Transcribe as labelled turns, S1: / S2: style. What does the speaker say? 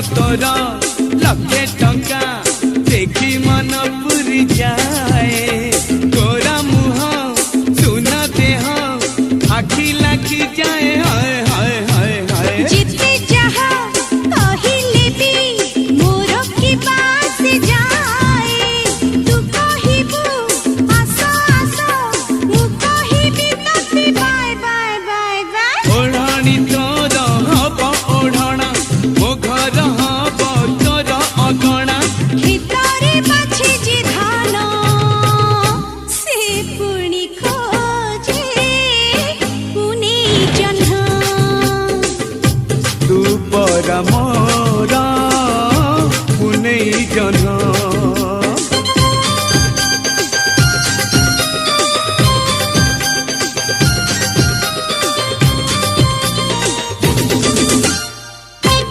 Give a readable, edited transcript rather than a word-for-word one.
S1: तोर लक्षे टंका देखी मन पुरी जाए तोरा मुह सुन देह आखि लाखी जाए हाय हाय हाय हाय
S2: जिते जहा कहिले भी मोर की बात जाए तू कहिबू आसो आसो मु कहिबी तते बाय बाय बाय बाय
S1: ओढ़णी तोर हब ओढ़णा मो घर हब तोर अगणा
S2: भितरे बाछी जी धान से पुणी खोजे पुने जन्ह
S1: तू पर मोर पुनै जन्ह